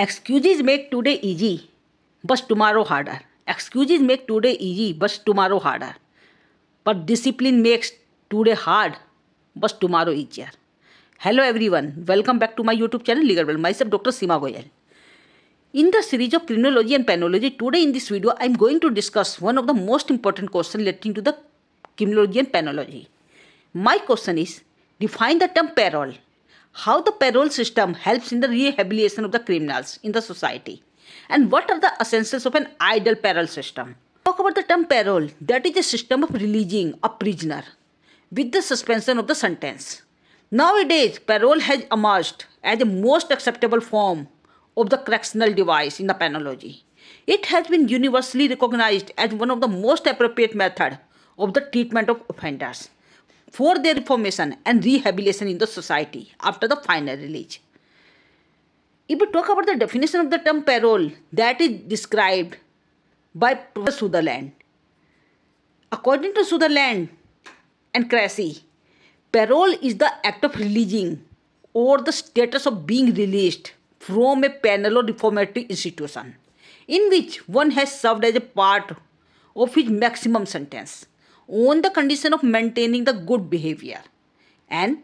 Excuses make today easy, but tomorrow harder. Excuses make today easy, but tomorrow harder. But discipline makes today hard, but tomorrow easier. Hello everyone, welcome back to my YouTube channel Legal World. Myself Dr. Seema Goyal. In the series of criminology and penology, today in this video I am going to discuss one of the most important questions relating to the criminology and penology. My question is, define the term parole. How the parole system helps in the rehabilitation of the criminals in the society, and what are the essentials of an ideal parole system. Talk about the term parole, that is a system of releasing a prisoner with the suspension of the sentence. Nowadays, parole has emerged as a most acceptable form of the correctional device in the penology. It has been universally recognized as one of the most appropriate methods of the treatment of offenders for their reformation and rehabilitation in the society after the final release. If we talk about the definition of the term parole, that is described by Professor Sutherland. According to Sutherland and Cressy, parole is the act of releasing or the status of being released from a penal or reformatory institution in which one has served as a part of his maximum sentence on the condition of maintaining the good behavior and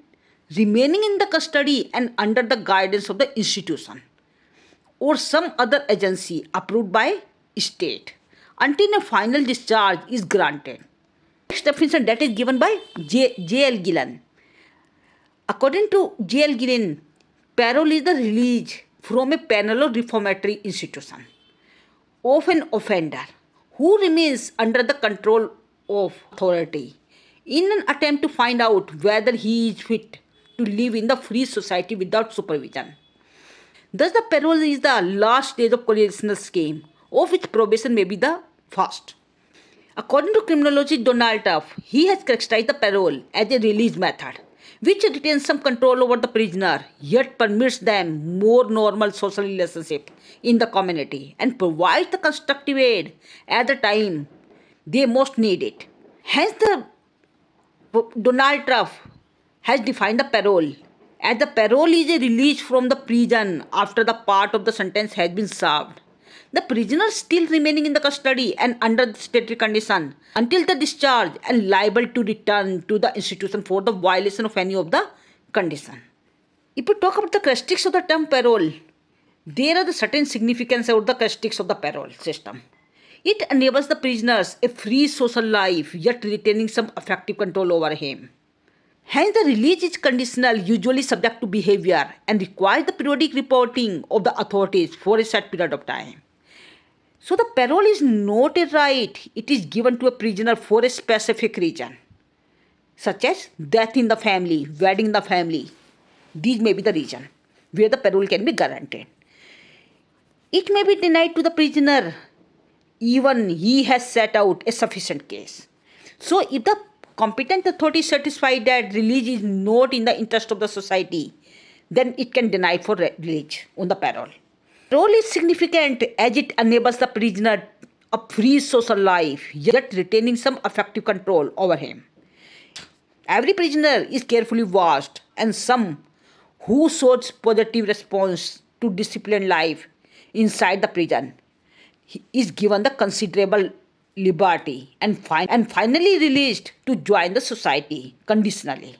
remaining in the custody and under the guidance of the institution or some other agency approved by state until a final discharge is granted. Next definition that is given by J.L. Gillen. According to J.L. Gillen, parole is the release from a penal or reformatory institution of an offender who remains under the control of authority in an attempt to find out whether he is fit to live in the free society without supervision. Thus, the parole is the last stage of correctional scheme, of which probation may be the first. According to criminologist Donald Tuff, he has characterized the parole as a release method which retains some control over the prisoner yet permits them more normal social relationship in the community and provides the constructive aid at the time they most need it. Hence, Donald Tuff has defined the parole as the parole is a release from the prison after the part of the sentence has been served. The prisoner still remaining in the custody and under the statutory condition until the discharge and liable to return to the institution for the violation of any of the condition. If we talk about the characteristics of the term parole, there are the certain significance of the characteristics of the parole system. It enables the prisoners a free social life yet retaining some effective control over him. Hence, the release is conditional, usually subject to behavior, and requires the periodic reporting of the authorities for a set period of time. So, the parole is not a right, it is given to a prisoner for a specific reason, such as death in the family, wedding in the family. These may be the reason where the parole can be guaranteed. It may be denied to the prisoner even he has set out a sufficient case. So, if the competent authority is satisfied that release is not in the interest of the society, then it can deny for release on the parole. Parole is significant as it enables the prisoner a free social life, yet retaining some effective control over him. Every prisoner is carefully watched, and some who shows positive response to disciplined life inside the prison is given the considerable liberty and finally released to join the society conditionally.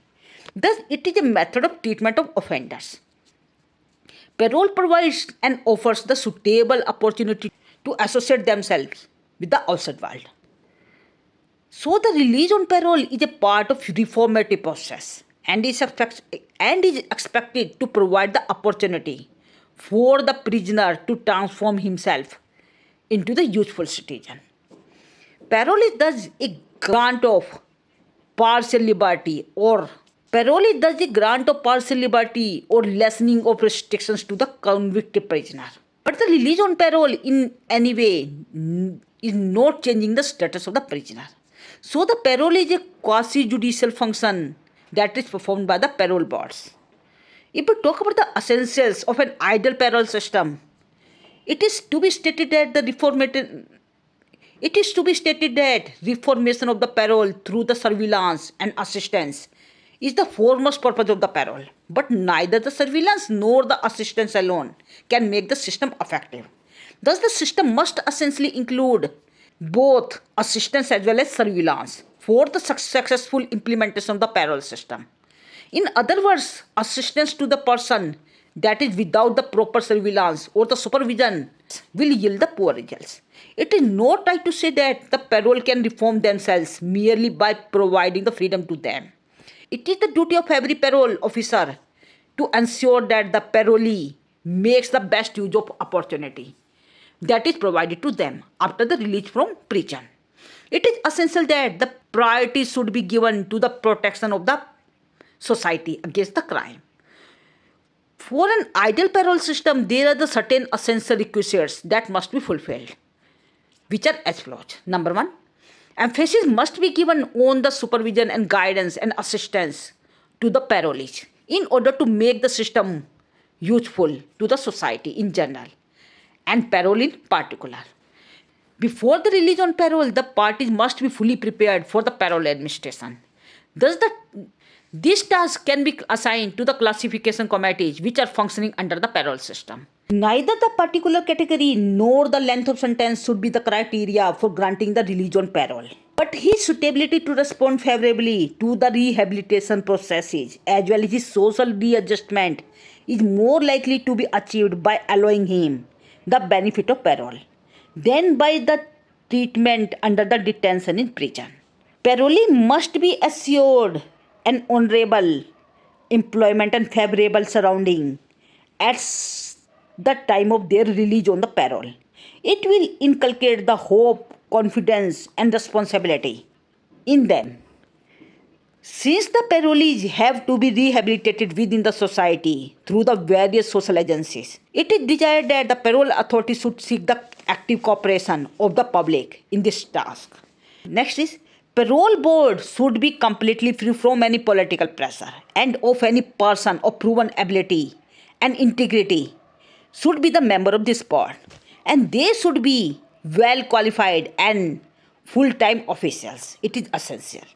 Thus, it is a method of treatment of offenders. Parole provides and offers the suitable opportunity to associate themselves with the outside world. So, the release on parole is a part of reformative process and is expected to provide the opportunity for the prisoner to transform himself into the useful citizen. Parole is thus a grant of partial liberty or lessening of restrictions to the convicted prisoner. But the release on parole in any way is not changing the status of the prisoner. So the parole is a quasi-judicial function that is performed by the parole boards. If we talk about the essentials of an ideal parole system, it is to be stated that reformation of the parole through the surveillance and assistance is the foremost purpose of the parole But neither the surveillance nor the assistance alone can make the system effective. Thus, the system must essentially include both assistance as well as surveillance for the successful implementation of the parole system. In other words, assistance to the person, that is without the proper surveillance or the supervision, will yield the poor results. It is not right to say that the parole can reform themselves merely by providing the freedom to them. It is the duty of every parole officer to ensure that the parolee makes the best use of opportunity that is provided to them after the release from prison. It is essential that the priority should be given to the protection of the society against the crime. For an ideal parole system, there are the certain essential requisites that must be fulfilled, which are as follows. Number one, emphasis must be given on the supervision and guidance and assistance to the parolees in order to make the system useful to the society in general and parole in particular. Before the release on parole, the parties must be fully prepared for the parole administration. Thus, this task can be assigned to the classification committees which are functioning under the parole system. Neither the particular category nor the length of sentence should be the criteria for granting the release on parole, but his suitability to respond favorably to the rehabilitation processes as well as his social readjustment is more likely to be achieved by allowing him the benefit of parole than by the treatment under the detention in prison. Parolee must be assured an honorable employment and favorable surrounding at the time of their release on the parole. It will inculcate the hope, confidence, and responsibility in them. Since the parolees have to be rehabilitated within the society through the various social agencies, it is desired that the parole authority should seek the active cooperation of the public in this task. Next is, parole board should be completely free from any political pressure and of any person of proven ability and integrity should be the member of this board, and they should be well qualified and full-time officials. It is essential.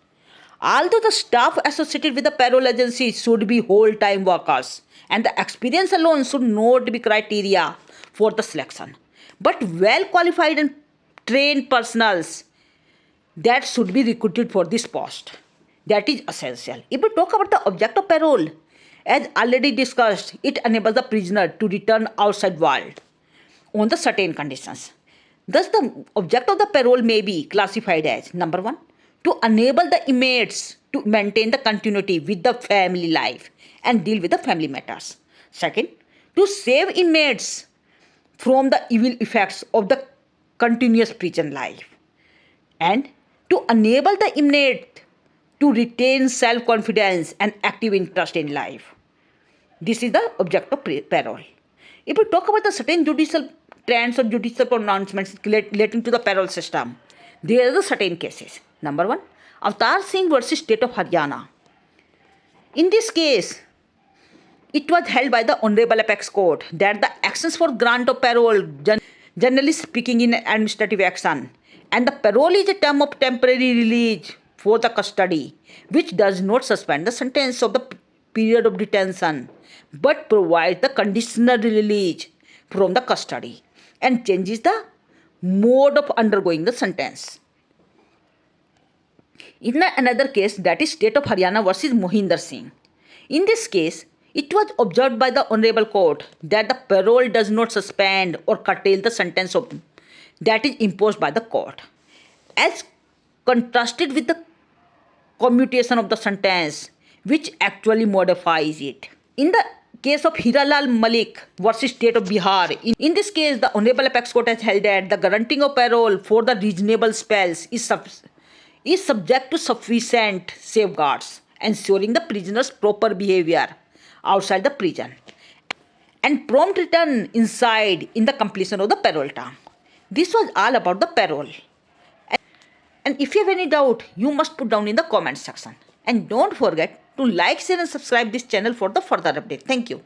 Although the staff associated with the parole agency should be whole-time workers and the experience alone should not be criteria for the selection, but well qualified and trained personals that should be recruited for this post. That is essential. If we talk about the object of parole, as already discussed, it enables the prisoner to return outside world on the certain conditions. Thus, the object of the parole may be classified as number one, to enable the inmates to maintain the continuity with the family life and deal with the family matters. Second, to save inmates from the evil effects of the continuous prison life. And to enable the inmate to retain self-confidence and active interest in life. This is the object of parole. If we talk about the certain judicial trends or judicial pronouncements relating to the parole system, there are the certain cases. Number one, Avtar Singh versus State of Haryana. In this case, it was held by the Honorable Apex Court that the actions for grant of parole, generally speaking in administrative action, and the parole is a term of temporary release for the custody, which does not suspend the sentence of the period of detention, but provides the conditional release from the custody and changes the mode of undergoing the sentence. In another case, that is State of Haryana versus Mohinder Singh. In this case, it was observed by the Honorable Court that the parole does not suspend or curtail the sentence that is imposed by the court, as contrasted with the commutation of the sentence, which actually modifies it. In the case of Hiralal Malik versus State of Bihar, in this case, the Honorable Apex Court has held that the granting of parole for the reasonable spells is subject to sufficient safeguards, ensuring the prisoner's proper behavior outside the prison and prompt return inside in the completion of the parole term. This was all about the parole. And if you have any doubt, you must put down in the comment section. And don't forget to like, share and subscribe this channel for the further update. Thank you.